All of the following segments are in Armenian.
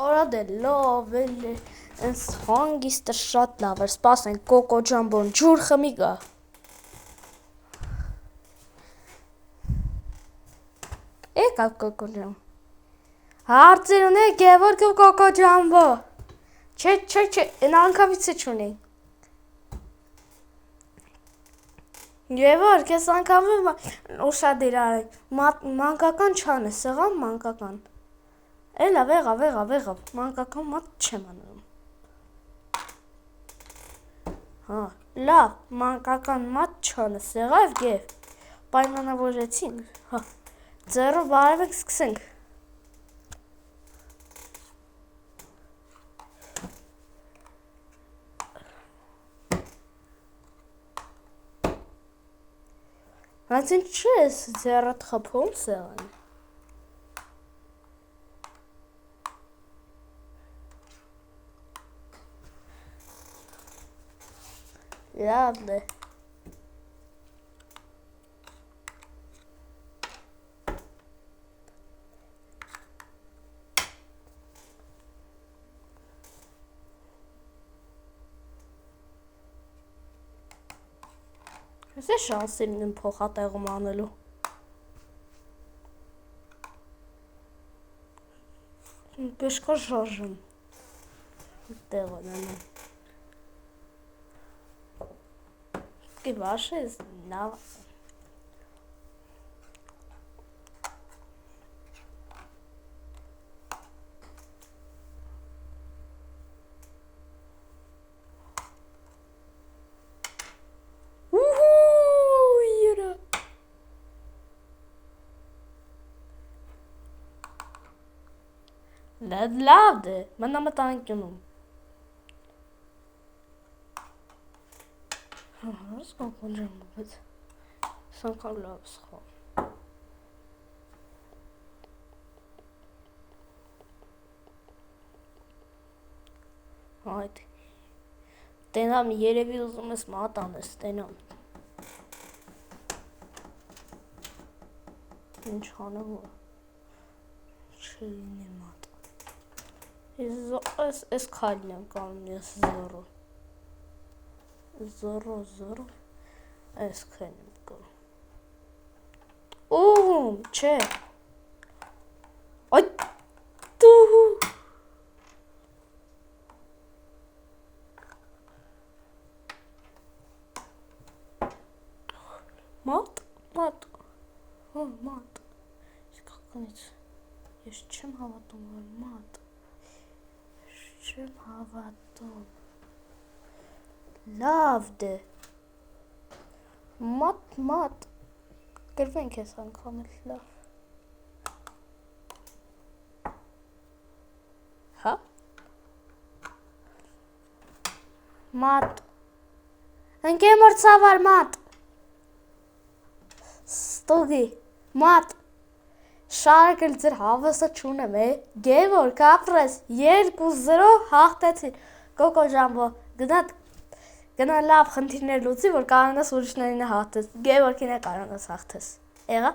Արա դե լավ էլ էս հանգիստը շատ լավ էր, սպասենք Կոկո Ջամբոն ջուր խմի գա։ Եկա Կոկո Ջամբո։ Հարցեր ունեք Գևորգ ու Կոկո Ջամբո։ Չէ, այն անգամից չունի։ Գևորգ, ես անգամ ուշադիր արեք, մանկական չան է, սեղան մանկական։ Էլավ, եղավ, մանկական մատ չեմ անում։ Հա, լավ, մանկական մատ չան է, սեղավ գև, պայմանավորեցինք, հա, ձեռով բարևեք սկսենք։ Բայց ինչ ես ձեռդ խփում սեղան։ Լավ է։ Ես է շանսին եմ փոխատեղում անելու։ Պեշկա շարժում։ Տեղ անեմ։ Կի բաշ ես նավ։ Լավ դե, մնա մտանկյունում։ Հաս կոկոն ջամբո, բայց սանկալ լավ սխալ։ Այդ տենամ երևի ուզում ես մատ անես, տենամ։ Ինչ հանեմ որ չլինի մատ։ Ես քայլն եմ կանում, ես զորո, ես քայլն եմ կանում։ Ուհում, չէ։ Այ դու։ Մատ, հո մատ, ես չեմ հավատում, որ մատ։ Չեմ հավատում։ Լավ դե։ Մատ։ Գրվենք ես անգամ էլ լավ։ Հա։ Մատ։ Ընկեմ որ ծավար մատ։ Ստուգի, մատ։ Շարքել ձեր հավասը չունեմ, Գևորգ, ապրես, 2-0 հաղթեցին, Կոկո Ջամբո, գնա լավ խնդիրներ լուծի, որ կարողանաս ուրիշներին հաղթես, Գևորգին է կարողանաս հաղթես, եղա,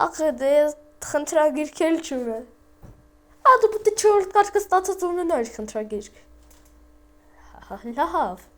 ախե դե ես խնդրագիրք էլ չունեմ, դու պետք է 4 կարգը ստացած ունենար խնդրագիրք, լավ,